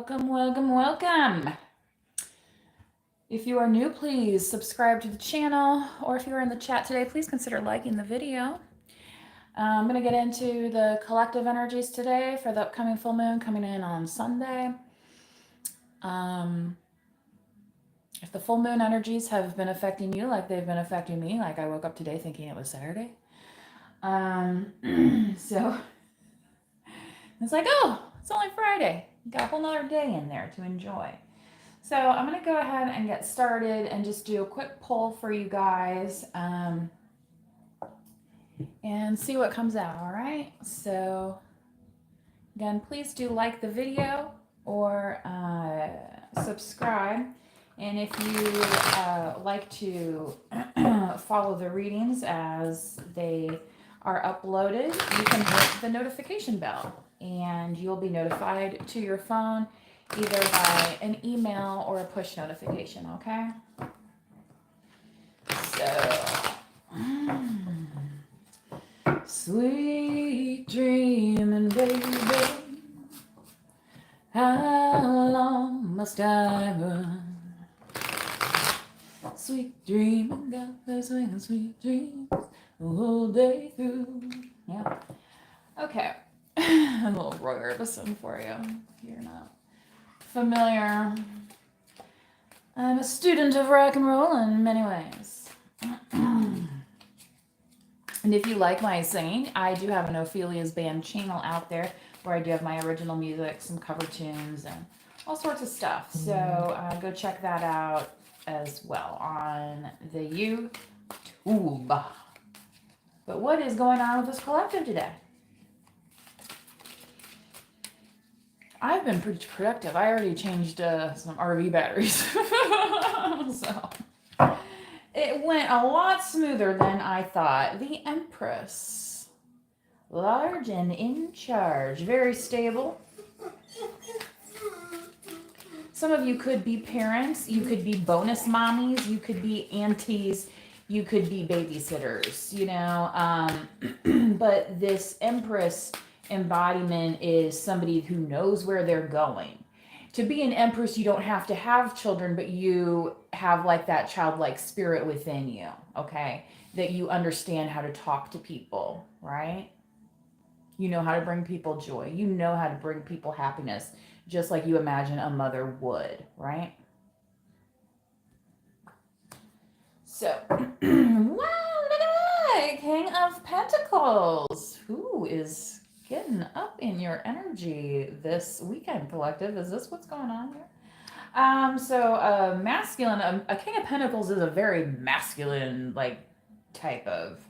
Welcome, welcome, welcome. If you are new, please subscribe to the channel, or if you are in the chat today, please consider liking the video. I'm going to get into the collective energies today for the upcoming full moon coming in on Sunday. If the full moon energies have been affecting you like they've been affecting me, like I woke up today thinking it was Saturday. So it's like, oh, it's only Friday. Got a whole nother day in there to enjoy. So I'm going to go ahead and get started and just do a quick poll for you guys and see what comes out, all right? So again, please do like the video or subscribe. And if you like to follow the readings as they are uploaded, you can hit the notification bell and you'll be notified to your phone either by an email or a push notification, okay? So, sweet dreaming, baby, how long must I run? Sweet dreaming, got this swinging sweet dreams the whole day through. Yeah. Okay. A little Roy Orbison for you, if you're not familiar. I'm a student of rock and roll in many ways. And if you like my singing, I do have an Ophelia's Band channel out there where I do have my original music, some cover tunes, and all sorts of stuff. So go check that out as well on the YouTube. But what is going on with this collective today? I've been pretty productive. I already changed some RV batteries. So it went a lot smoother than I thought. The Empress. Large and in charge. Very stable. Some of you could be parents. You could be bonus mommies. You could be aunties. You could be babysitters, you know. But this Empress embodiment is somebody who knows where they're going. To be an Empress, you don't have to have children, but you have like that childlike spirit within you, okay? That you understand how to talk to people, right? You know how to bring people joy. You know how to bring people happiness, just like you imagine a mother would, right? So, wow, look at that! King of Pentacles. Who is getting up in your energy this weekend, collective? Is this what's going on here? So masculine, a King of Pentacles is a very masculine, like, type of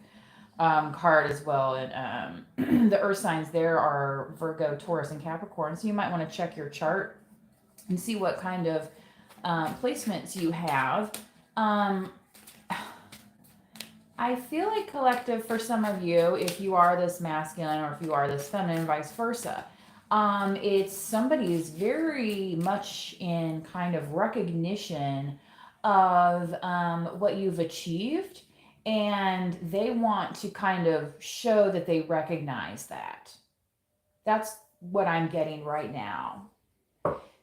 card as well. And the earth signs there are Virgo, Taurus, and Capricorn. So you might want to check your chart and see what kind of placements you have. I feel like, collective, for some of you, if you are this masculine or if you are this feminine, vice versa, it's somebody who's very much in kind of recognition of what you've achieved, and they want to kind of show that they recognize that. That's what I'm getting right now.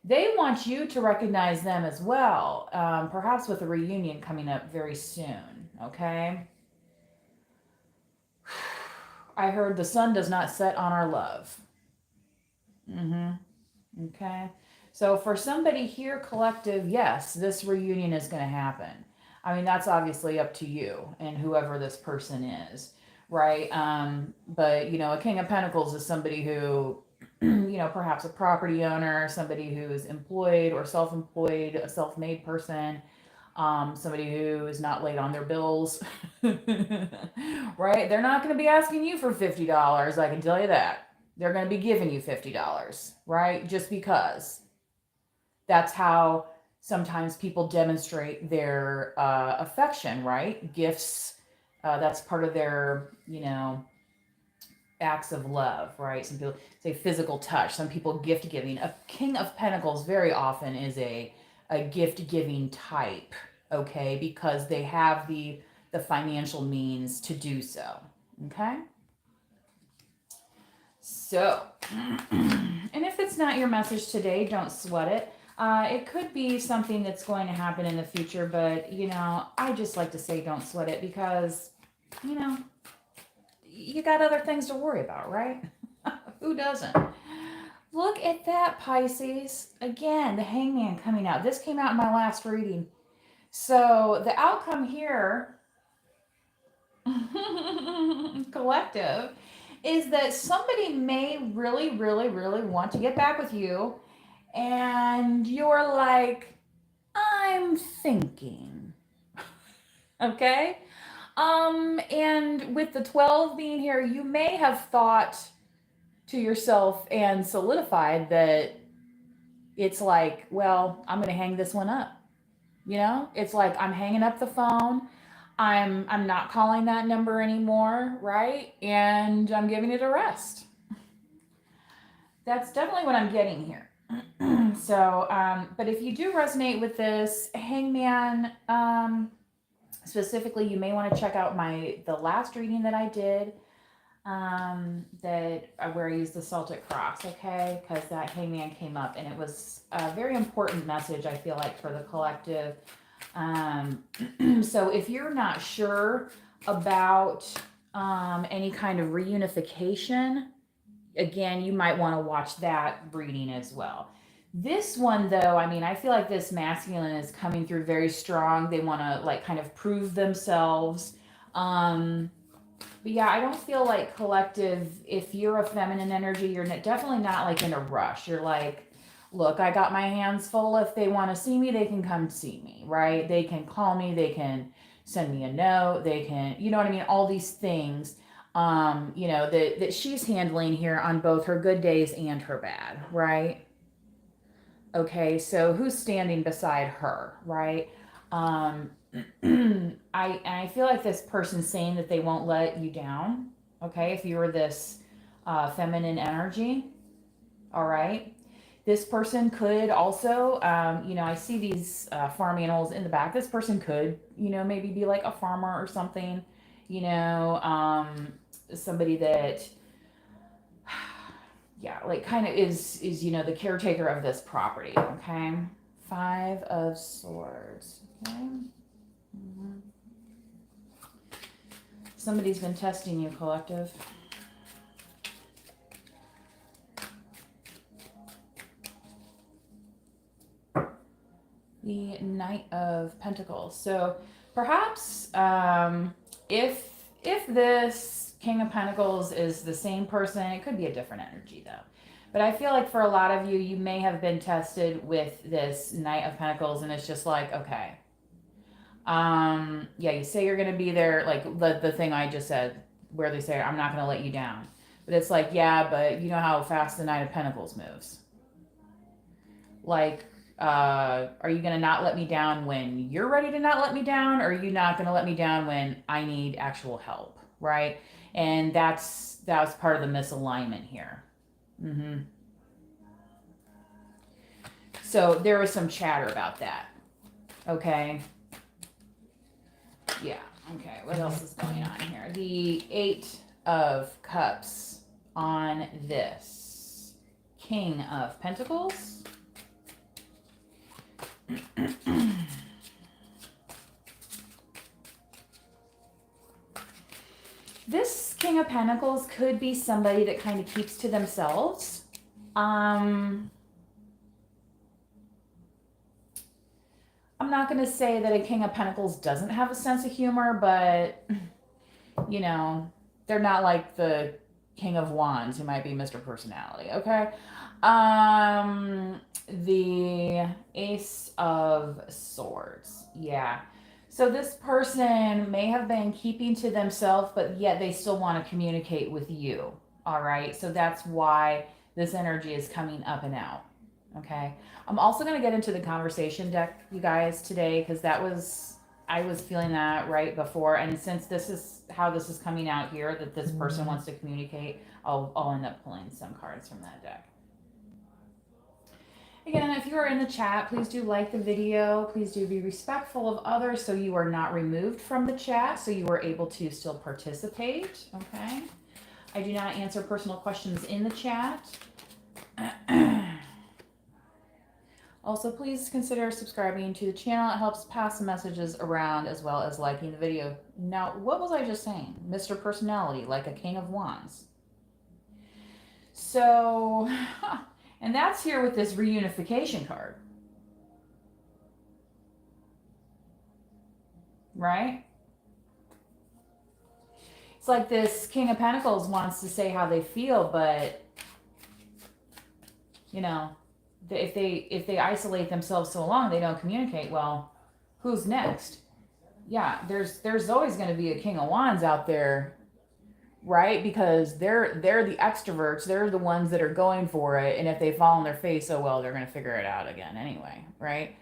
They want you to recognize them as well, perhaps with a reunion coming up very soon, okay? I heard the sun does not set on our love. Okay. So for somebody here, collective, yes, this reunion is going to happen. I mean, that's obviously up to you and whoever this person is, right? But, you know, a King of Pentacles is somebody who, you know, perhaps a property owner, somebody who is employed or self-employed, a self-made person, somebody who is not late on their bills, right? They're not going to be asking you for $50. I can tell you that. They're going to be giving you $50, right? Just because. That's how sometimes people demonstrate their affection, right? Gifts, that's part of their, you know, acts of love, right? Some people say physical touch. Some people gift giving. A King of Pentacles very often is a gift giving type, okay? Because they have the financial means to do so, okay? So, and if it's not your message today, don't sweat it. It could be something that's going to happen in the future, but you know, I just like to say don't sweat it because, you know, you got other things to worry about, right? Who doesn't? Look at that, Pisces. Again, the Hangman coming out. This came out in my last reading. So the outcome here, collective, is that somebody may really, really, really want to get back with you. And you're like, I'm thinking. Okay? And with the 12 being here, you may have thought to yourself and solidified that it's like, well, I'm going to hang this one up. You know, it's like I'm hanging up the phone. I'm not calling that number anymore, right? And I'm giving it a rest. That's definitely what I'm getting here. So, but if you do resonate with this Hangman, specifically, you may want to check out the last reading that I did, where I used the Celtic cross, okay? Because that Hangman came up, and it was a very important message, I feel like, for the collective. So if you're not sure about any kind of reunification, again, you might want to watch that reading as well. This one, though, I mean, I feel like this masculine is coming through very strong. They want to, like, kind of prove themselves. But yeah, I don't feel like collective, if you're a feminine energy, you're definitely not, like, in a rush. You're like, look, I got my hands full. If they want to see me, they can come see me, right? They can call me. They can send me a note. They can, you know what I mean? All these things. You know, that she's handling here on both her good days and her bad, right? Okay, so who's standing beside her, right? I feel like this person's saying that they won't let you down. Okay, if you were this feminine energy, all right. This person could also, you know, I see these farm animals in the back. This person could, you know, maybe be like a farmer or something, you know, somebody that, yeah, like kind of is you know, the caretaker of this property. Okay, 5 of Swords. Okay. Mm-hmm. Somebody's been testing you, collective. The Knight of Pentacles. So perhaps if this King of Pentacles is the same person, it could be a different energy though. But I feel like for a lot of you, you may have been tested with this Knight of Pentacles, and it's just like, okay, yeah, you say you're gonna be there, like the thing I just said, where they say I'm not gonna let you down, but it's like, yeah, but you know how fast the Knight of Pentacles moves. Like, are you gonna not let me down when you're ready to not let me down, or are you not gonna let me down when I need actual help, right? And that was part of the misalignment here. Mm-hmm. So there was some chatter about that. Okay. Yeah. Okay. What else is going on here? The 8 of Cups on this King of Pentacles. This King of Pentacles could be somebody that kind of keeps to themselves. I'm not going to say that a King of Pentacles doesn't have a sense of humor, but, you know, they're not like the King of Wands, who might be Mr. Personality, okay? The Ace of Swords, yeah. So this person may have been keeping to themselves, but yet they still want to communicate with you, all right? So that's why this energy is coming up and out, okay? I'm also going to get into the conversation deck, you guys, today, because I was feeling that right before. And since this is how this is coming out here, that this person wants to communicate, I'll end up pulling some cards from that deck. Again, if you are in the chat, please do like the video. Please do be respectful of others so you are not removed from the chat, so you are able to still participate, okay? I do not answer personal questions in the chat. Also, please consider subscribing to the channel. It helps pass the messages around as well as liking the video. Now, what was I just saying? Mr. Personality, like a King of Wands. So, and that's here with this reunification card. Right? It's like this King of Pentacles wants to say how they feel, but, you know, if they isolate themselves so long, they don't communicate. Well, who's next? Yeah, there's always going to be a King of Wands out there, right? Because they're the extroverts. They're the ones that are going for it, and if they fall on their face, oh well, they're going to figure it out again anyway, right?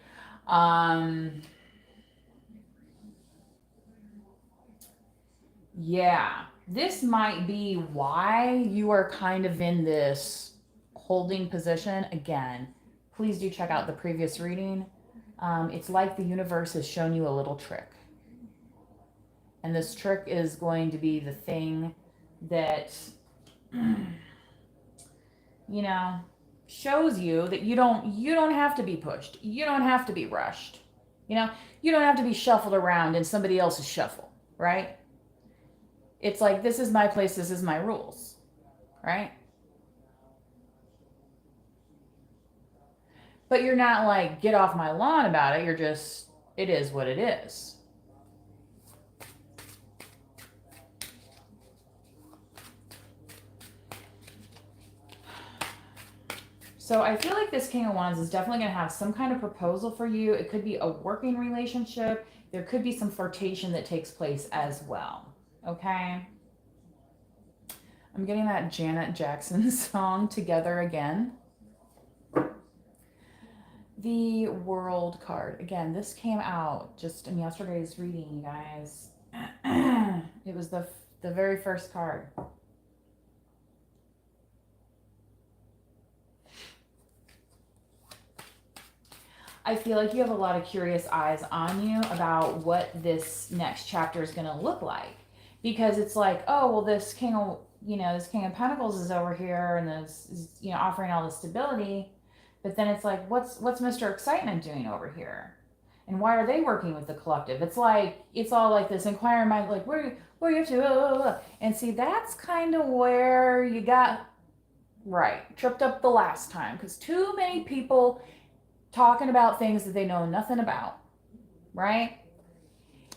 Yeah, this might be why you are kind of in this holding position. Again, please do check out the previous reading. It's like the universe has shown you a little trick. And this trick is going to be the thing that, you know, shows you that you don't have to be pushed. You don't have to be rushed. You know, you don't have to be shuffled around in somebody else's shuffle, right? It's like, this is my place, this is my rules, right? But you're not like, get off my lawn about it. You're just, it is what it is. So I feel like this King of Wands is definitely going to have some kind of proposal for you. It could be a working relationship. There could be some flirtation that takes place as well. Okay? I'm getting that Janet Jackson song, Together Again. The World card. Again, this came out just in yesterday's reading, you guys. It was the very first card. I feel like you have a lot of curious eyes on you about what this next chapter is going to look like. Because it's like, oh, well, this King of, this King of Pentacles is over here and this is, offering all this stability. But then it's like, what's Mr. Excitement doing over here? And why are they working with the collective? It's like, it's all like this inquiring mind, like, where you have to, and see, that's kind of where you got, right, tripped up the last time. Because too many people talking about things that they know nothing about, right?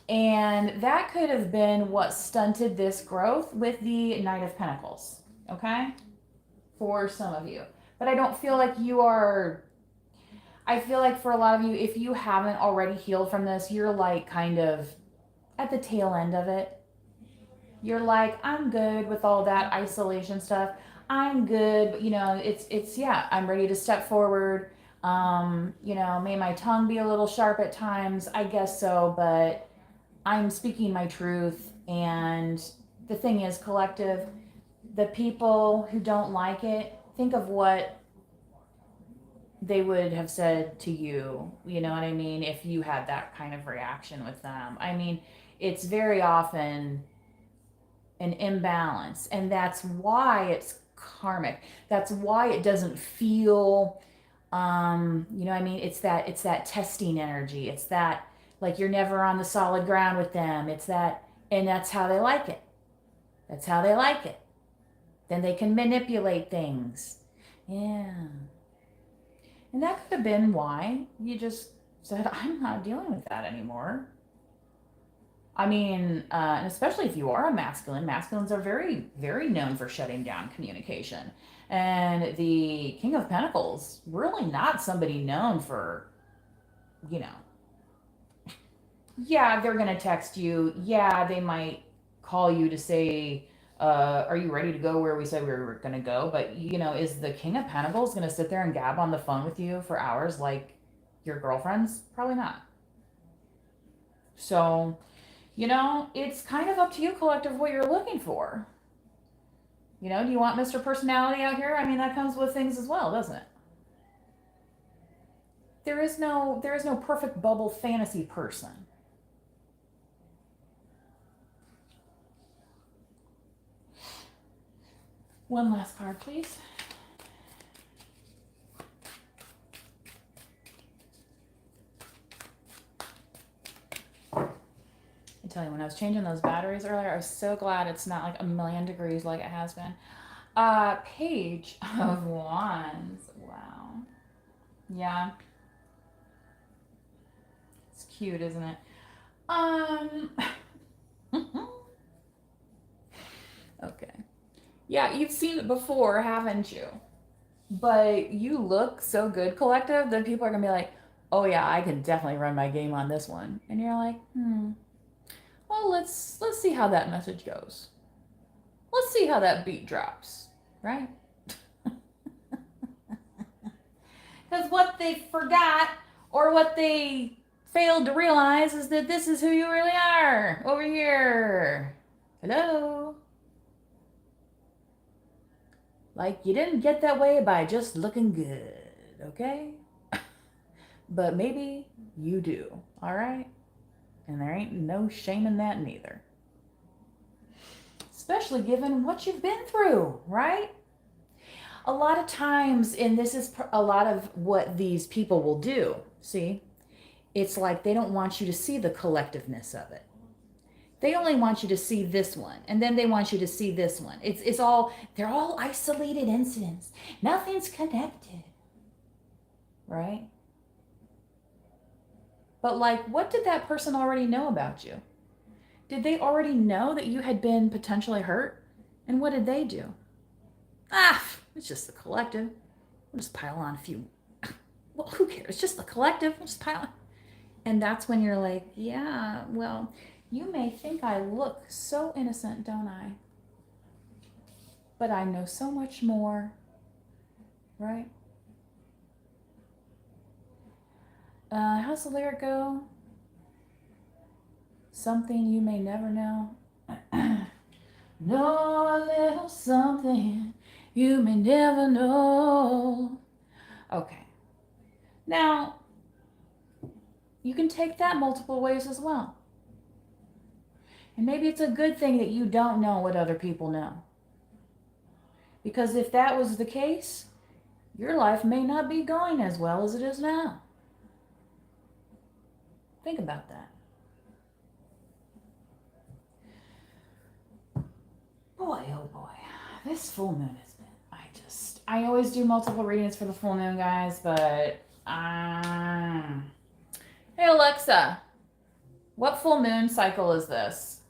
And that could have been what stunted this growth with the Knight of Pentacles, okay? For some of you. But I don't feel like you are, I feel like for a lot of you, if you haven't already healed from this, you're like kind of at the tail end of it. You're like, I'm good with all that isolation stuff. I'm good, but it's yeah, I'm ready to step forward. May my tongue be a little sharp at times, I guess so, but I'm speaking my truth. And the thing is, collective, the people who don't like it, think of what they would have said to you, you know what I mean, if you had that kind of reaction with them. I mean, it's very often an imbalance, and that's why it's karmic. That's why it doesn't feel it's that testing energy. It's that, like, you're never on the solid ground with them. It's that, and that's how they like it. That's how they like it. Then they can manipulate things. Yeah. And that could have been why you just said, I'm not dealing with that anymore. I mean, and especially if you are a masculine, masculines are very, very known for shutting down communication. And the King of Pentacles, really not somebody known for, yeah, they're going to text you. Yeah, they might call you to say, are you ready to go where we said we were going to go? But, is the King of Pentacles going to sit there and gab on the phone with you for hours like your girlfriends? Probably not. So, it's kind of up to you, collective, what you're looking for. Do you want Mr. Personality out here? I mean, that comes with things as well, doesn't it? There is no perfect bubble fantasy person. One last card, please. I tell you, when I was changing those batteries earlier, I was so glad it's not like 1,000,000 degrees like it has been. Page of Wands. Wow. Yeah. It's cute, isn't it? Okay. Yeah, you've seen it before, haven't you? But you look so good, Collective, that people are gonna be like, oh yeah, I can definitely run my game on this one. And you're like, well, let's see how that message goes. Let's see how that beat drops, right? Because what they forgot or what they failed to realize is that this is who you really are over here. Hello. Like, you didn't get that way by just looking good, okay? But maybe you do, all right? And there ain't no shame in that neither. Especially given what you've been through, right? A lot of times, and this is a lot of what these people will do, see? It's like they don't want you to see the collectiveness of it. They only want you to see this one, and then they want you to see this one. It's all, they're all isolated incidents. Nothing's connected, right? But like, what did that person already know about you? Did they already know that you had been potentially hurt? And what did they do? It's just the collective. We'll just pile on a few. Well, who cares? It's just the collective. We'll just pile on. And that's when you're like, yeah, well, you may think I look so innocent, don't I? But I know so much more, right? How's the lyric go? Something you may never know. Know a little something you may never know. Okay. Now, you can take that multiple ways as well. And maybe it's a good thing that you don't know what other people know. Because if that was the case, your life may not be going as well as it is now. Think about that. Boy, oh boy. This full moon has been, I always do multiple readings for the full moon, guys, but hey Alexa, what full moon cycle is this?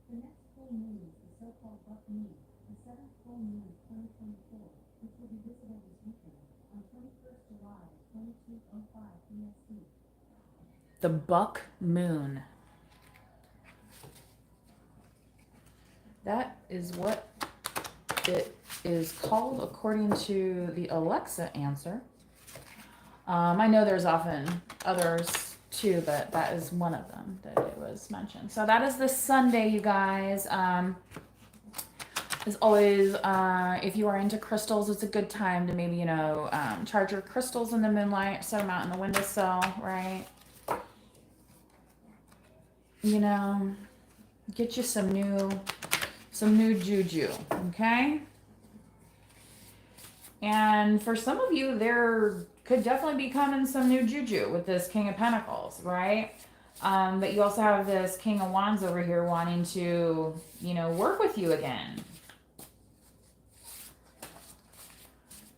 The next full moon is the so-called buck moon, the seventh full moon of 2024, which will be visible this weekend on 21st July, 22:05 PST. The buck moon. That is what it is called according to the Alexa answer. I know there's often others too, but that is one of them that it was mentioned. So that is this Sunday, you guys. As always, if you are into crystals, it's a good time to maybe, charge your crystals in the moonlight, set them out in the windowsill, right? Get you some new juju, okay? And for some of you, there could definitely be coming some new juju with this King of Pentacles, right? But you also have this King of Wands over here wanting to, work with you again.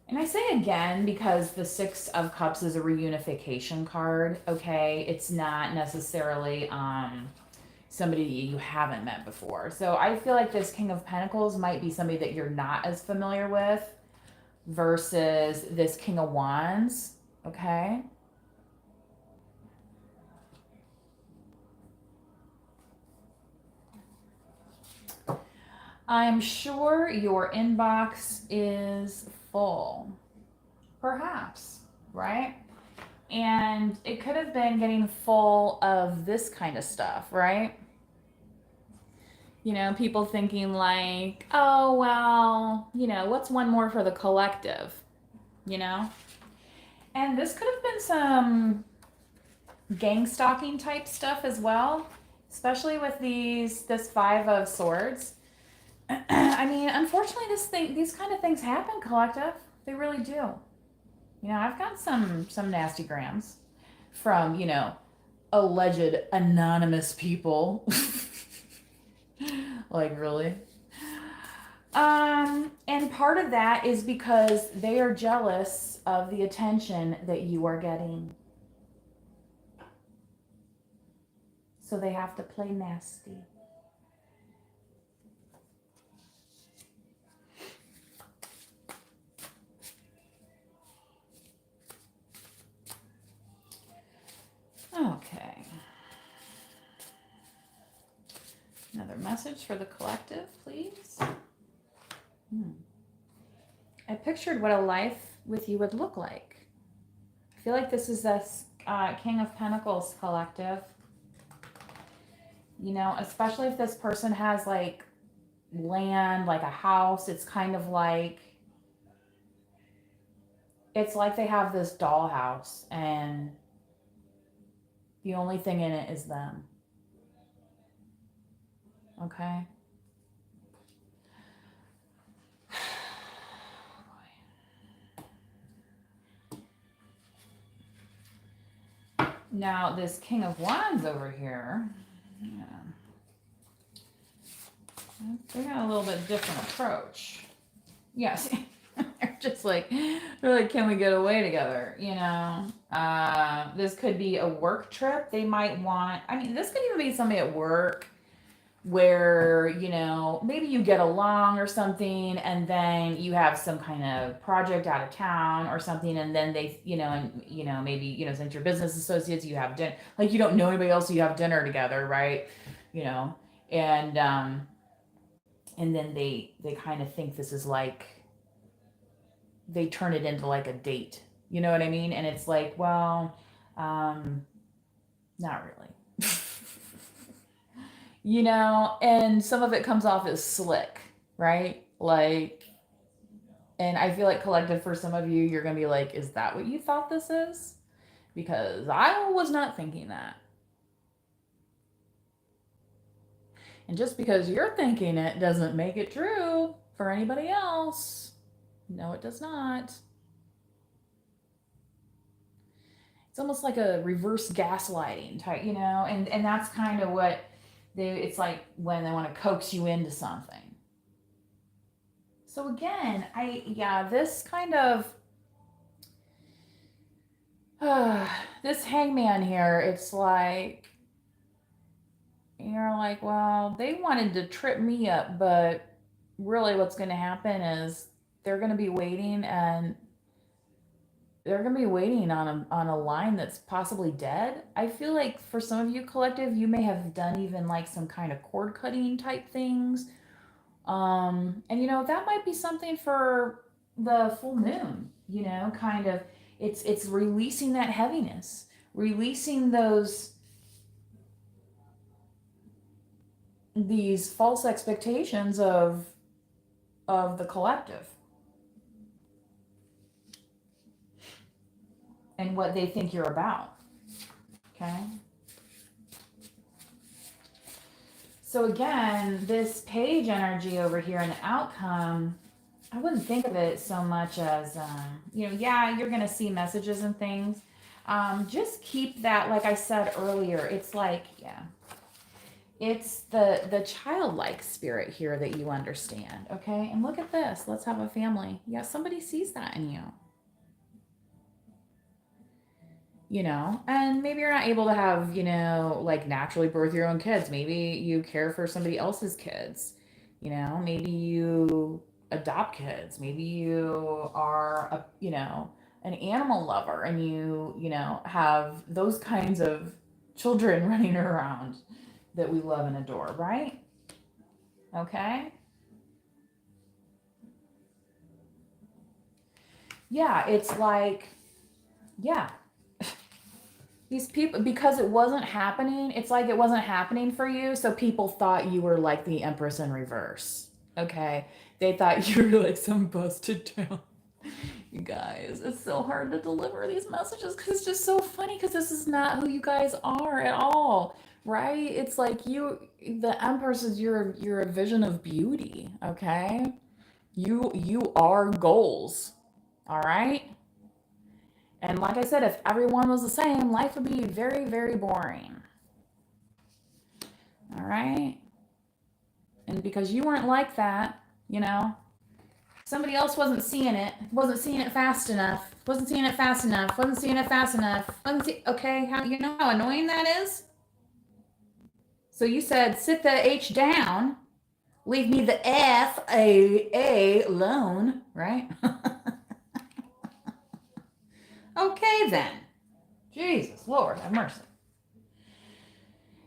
And I say again because the Six of Cups is a reunification card, okay? It's not necessarily somebody you haven't met before. So I feel like this King of Pentacles might be somebody that you're not as familiar with versus this King of Wands, okay? I'm sure your inbox is full, perhaps, right? And it could have been getting full of this kind of stuff, right? People thinking like, oh, well, what's one more for the collective, And this could have been some gang stalking type stuff as well. especially with this Five of Swords. I mean, unfortunately, these kind of things happen, collective. They really do. You know, I've got some nasty grams from, alleged anonymous people. Like, really? And part of that is because they are jealous of the attention that you are getting. So they have to play nasty. Okay. Another message for the collective, please. I pictured what a life with you would look like. I feel like this is this King of Pentacles collective. You know, especially if this person has like land, like a house, it's kind of like, it's like they have this dollhouse and the only thing in it is them. Okay? Now, this King of Wands over here, yeah, they got a little bit different approach. Yes. they're like, can we get away together? You know, this could be a work trip. They might want, I mean, this could even be somebody at work where, you know, maybe you get along or something, and then you have some kind of project out of town or something, and then they, maybe, since you're business associates, you have dinner, like you don't know anybody else, so you have dinner together, right? You know, and then they kind of think this is like, they turn it into like a date. You know what I mean? And it's like, well, not really. And some of it comes off as slick, right? Like, and I feel like collective, for some of you, you're going to be like, is that what you thought this is? Because I was not thinking that. And just because you're thinking it doesn't make it true for anybody else. No, it does not. It's almost like a reverse gaslighting type, and that's kind of what it's like when they want to coax you into something. So again, this kind of, this hangman here, it's like, you're like, well, they wanted to trip me up, but really what's going to happen is they're going to be waiting, and they're going to be waiting on a line that's possibly dead. I feel like for some of you collective, you may have done even like some kind of cord cutting type things. And that might be something for the full moon, kind of, it's releasing that heaviness, releasing these false expectations of the collective and what they think you're about. Okay. So again, this page energy over here and the outcome, I wouldn't think of it so much as, you're going to see messages and things. Just keep that, like I said earlier, it's like, it's the childlike spirit here that you understand, okay? And look at this. Let's have a family. Yeah, somebody sees that in you. And maybe you're not able to have, like naturally birth your own kids. Maybe you care for somebody else's kids. Maybe you adopt kids. Maybe you are an animal lover, and you have those kinds of children running around that we love and adore, right? Okay. Yeah, it's like, these people, because it wasn't happening, it's like it wasn't happening for you, so people thought you were like the Empress in reverse. Okay? They thought you were like some busted down. You guys, it's so hard to deliver these messages because it's just so funny, because this is not who you guys are at all. right? It's like the Empress is your vision of beauty, okay? You are goals, all right? And like I said, if everyone was the same, life would be very, very boring, all right? And because you weren't like that, you know, somebody else wasn't seeing it fast enough, wasn't seeing it fast enough, wasn't seeing it fast enough, okay, how you know how annoying that is? So you said sit the H down, leave me the F alone, right? Okay then. Jesus, Lord, have mercy.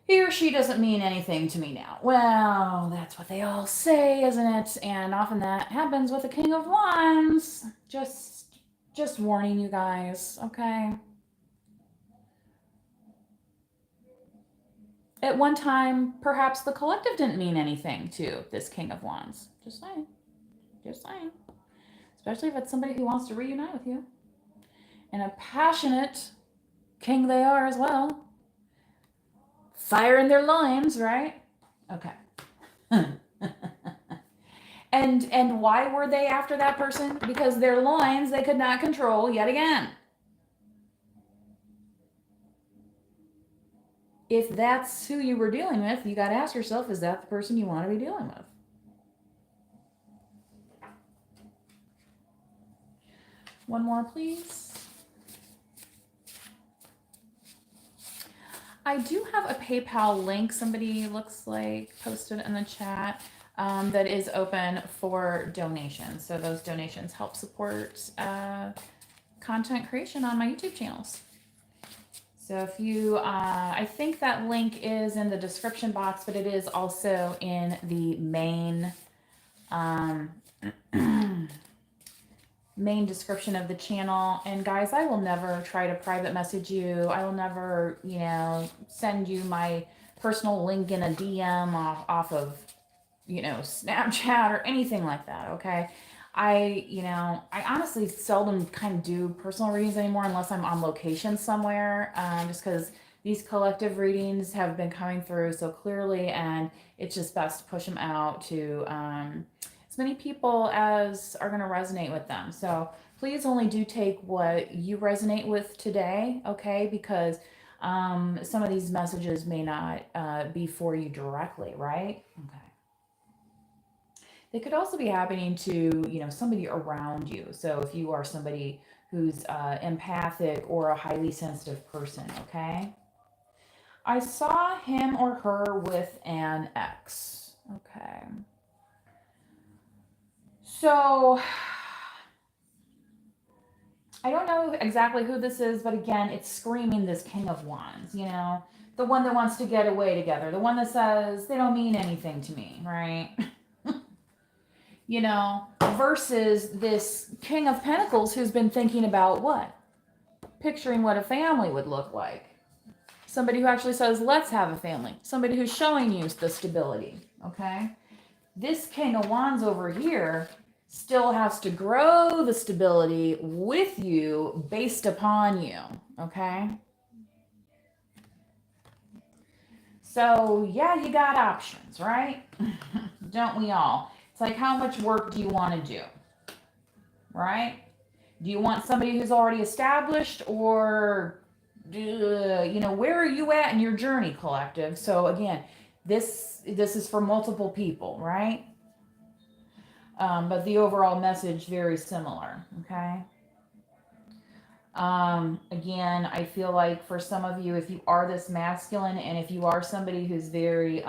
He or she doesn't mean anything to me now. Well, that's what they all say, isn't it? And often that happens with the King of Wands. Just warning you guys, okay? At one time, perhaps the collective didn't mean anything to this King of Wands. Just saying. Just saying. Especially if it's somebody who wants to reunite with you. And a passionate king they are as well. Fire in their loins, right? Okay. And why were they after that person? Because their loins they could not control yet again. If that's who you were dealing with, you got to ask yourself, is that the person you want to be dealing with? One more, please. I do have a PayPal link, somebody looks like posted in the chat, that is open for donations. So those donations help support content creation on my YouTube channels. So if you, I think that link is in the description box, but it is also in the main main description of the channel. And guys, I will never try to private message you. I will never, send you my personal link in a DM off of, Snapchat or anything like that. Okay. I honestly seldom kind of do personal readings anymore unless I'm on location somewhere, just because these collective readings have been coming through so clearly, and it's just best to push them out to as many people as are going to resonate with them. So please only do take what you resonate with today, okay? Because some of these messages may not be for you directly, right? Okay. They could also be happening to, somebody around you. So if you are somebody who's empathic or a highly sensitive person, okay? I saw him or her with an ex. Okay. So I don't know exactly who this is, but again, it's screaming this King of Wands, the one that wants to get away together, the one that says they don't mean anything to me, right? Versus this King of Pentacles who's been thinking about what? Picturing what a family would look like. Somebody who actually says, let's have a family. Somebody who's showing you the stability, okay? This King of Wands over here still has to grow the stability with you based upon you, okay? So, yeah, you got options, right? Don't we all? It's like, how much work do you want to do, right? Do you want somebody who's already established, or, where are you at in your journey, collective? So, again, this is for multiple people, right? But the overall message very similar, okay? Again, I feel like for some of you, if you are this masculine, and if you are somebody who's very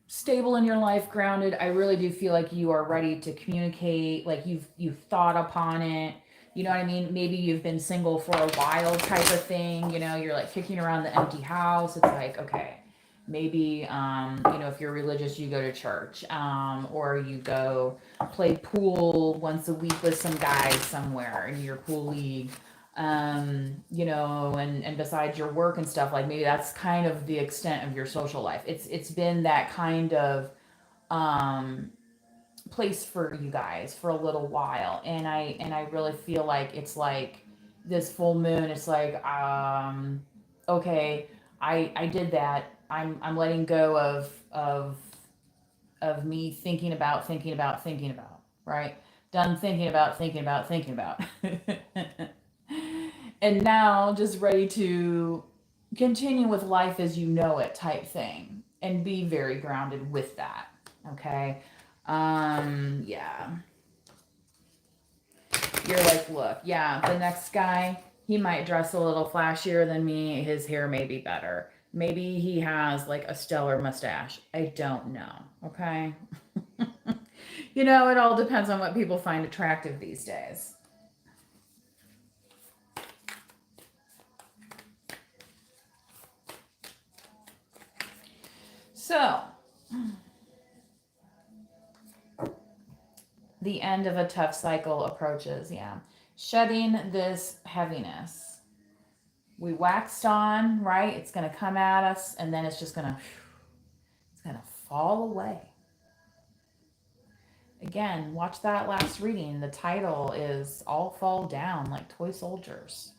stable in your life, grounded, I really do feel like you are ready to communicate, like you've thought upon it. You know what I mean? Maybe you've been single for a while type of thing, you're like kicking around the empty house. It's like, okay, maybe if you're religious, you go to church, or you go play pool once a week with some guys somewhere in your pool league, and besides your work and stuff, like maybe that's kind of the extent of your social life. It's been that kind of um place for you guys for a little while, and I really feel like it's like this full moon, it's like, okay, I did that. I'm letting go of me thinking about, right? Done thinking about. And now just ready to continue with life as you know it type thing and be very grounded with that. Okay. Yeah. You're like, look, yeah, the next guy, he might dress a little flashier than me. His hair may be better. Maybe he has like a stellar mustache. I don't know. Okay. You know, it all depends on what people find attractive these days. So, the end of a tough cycle approaches. Yeah. Shedding this heaviness. We waxed on, right? It's going to come at us and then it's just going to, it's going to fall away. Again, watch that last reading. The title is All Fall Down Like Toy Soldiers.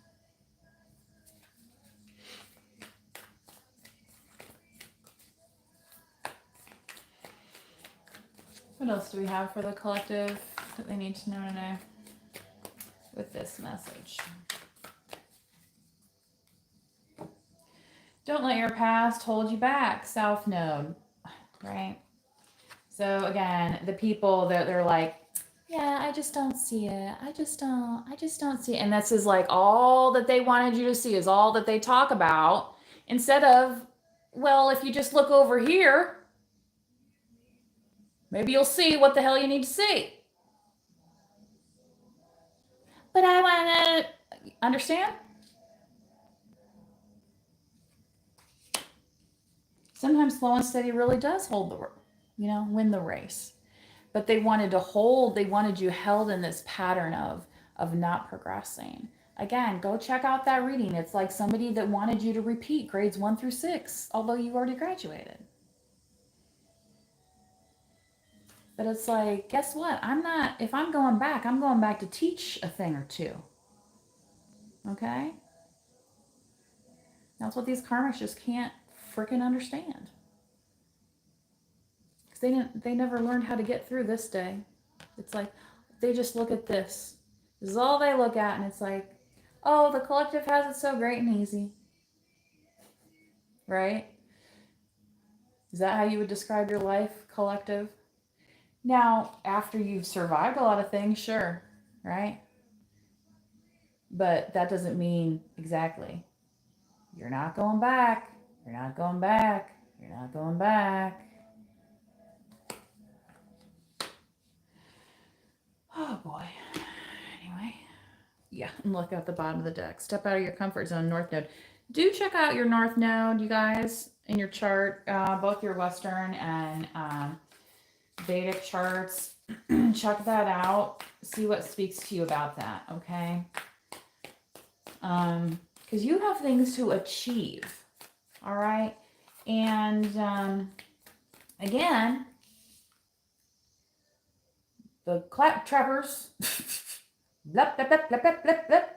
What else do we have for the collective that they need to know today with this message? Don't let your past hold you back, South Node, right? So again, the people that they're like, yeah, I just don't see it. I just don't see it. And this is like all that they wanted you to see is all that they talk about instead of, well, if you just look over here, maybe you'll see what the hell you need to see. But I want to understand. Sometimes slow and steady really does hold the, win the race. But they wanted you held in this pattern of not progressing. Again, go check out that reading. It's like somebody that wanted you to repeat grades 1 through 6, although you already graduated. But it's like, guess what? If I'm going back to teach a thing or two. Okay? That's what these karmics just can't freaking understand. Because they never learned how to get through this day. It's like, they just look at this. This is all they look at, and it's like, oh, the collective has it so great and easy. Right? Is that how you would describe your life, collective? Now, after you've survived a lot of things, sure, right? But that doesn't mean exactly. You're not going back. You're not going back. You're not going back. Oh boy. Anyway. Yeah, and look at the bottom of the deck. Step out of your comfort zone, North Node. Do check out your North Node, you guys, in your chart, both your Western and Vedic charts. Check that out. See what speaks to you about that, okay? Because you have things to achieve, all right? And again, the clap trappers, blep, blep, blep, blep, blep, blep, blep.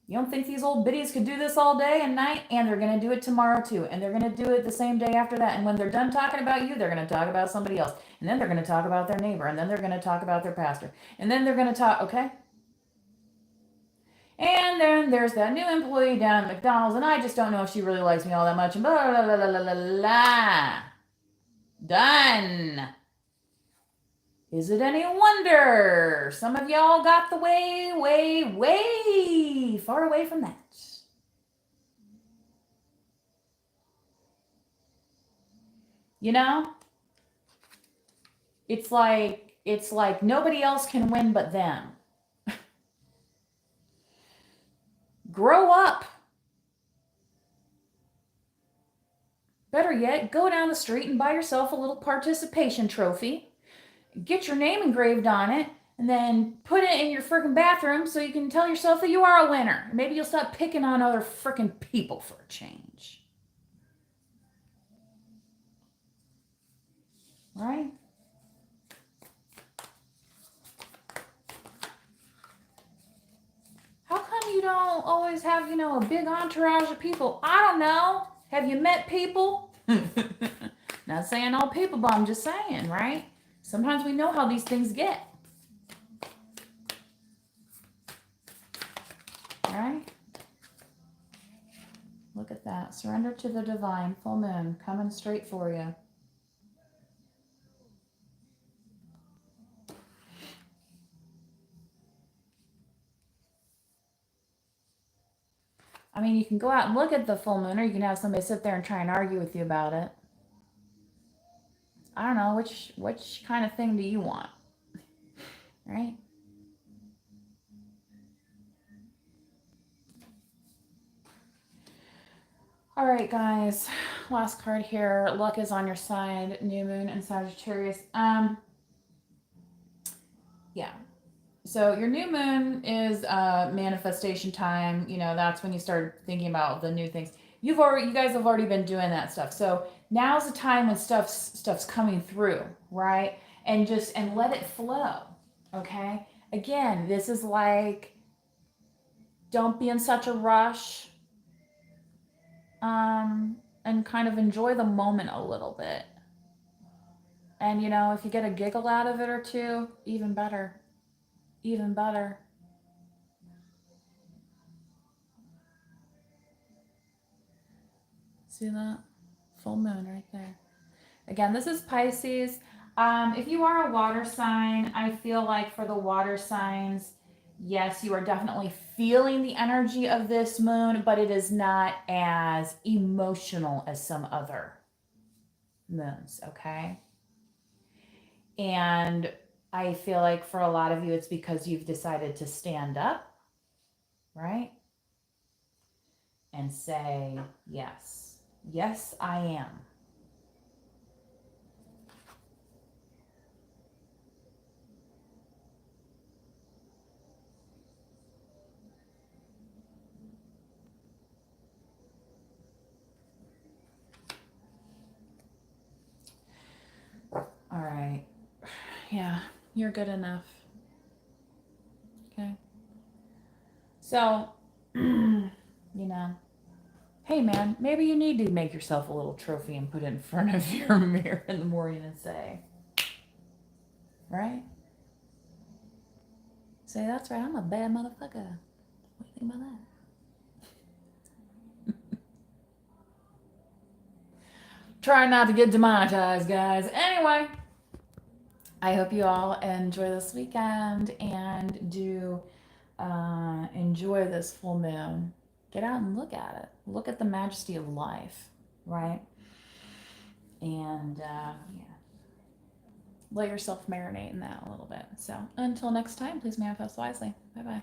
You don't think these old biddies could do this all day and night? And they're going to do it tomorrow too. And they're going to do it the same day after that. And when they're done talking about you, they're going to talk about somebody else. And then they're going to talk about their neighbor. And then they're going to talk about their pastor. And then they're going to talk, okay? And then there's that new employee down at McDonald's. And I just don't know if she really likes me all that much. And blah, blah, blah, blah, blah, blah. Done. Is it any wonder some of y'all got the way, way, way far away from that? You know? It's like nobody else can win but them. Grow up. Better yet, go down the street and buy yourself a little participation trophy. Get your name engraved on it, and then put it in your freaking bathroom so you can tell yourself that you are a winner. Maybe you'll stop picking on other freaking people for a change. Right? How come you don't always have, a big entourage of people. I don't know. Have you met people? Not saying all people, but I'm just saying, right? Sometimes we know how these things get. Right? Look at that. Surrender to the divine. Full moon coming straight for you. I mean, you can go out and look at the full moon, or you can have somebody sit there and try and argue with you about it. I don't know, which kind of thing do you want? Right? All right, guys. Last card here. Luck is on your side. New moon and Sagittarius. Yeah. So your new moon is manifestation time. That's when you start thinking about the new things. You guys have already been doing that stuff. So now's the time when stuff's coming through, right? And let it flow. Okay. Again, this is like, don't be in such a rush. And kind of enjoy the moment a little bit. And if you get a giggle out of it or two, even better. Even better. See that? Full moon right there. Again, this is Pisces. If you are a water sign, I feel like for the water signs, yes, you are definitely feeling the energy of this moon, but it is not as emotional as some other moons, okay? And I feel like for a lot of you, it's because you've decided to stand up, right? And say, yes, yes, I am. All right. Yeah, you're good enough. Okay. So, hey man, maybe you need to make yourself a little trophy and put it in front of your mirror in the morning and say, right? Say, that's right, I'm a bad motherfucker. What do you think about that? Try not to get demonetized, guys. Anyway, I hope you all enjoy this weekend and do enjoy this full moon. Get out and look at it. Look at the majesty of life, right? And yeah, let yourself marinate in that a little bit. So until next time, please manifest wisely. Bye bye.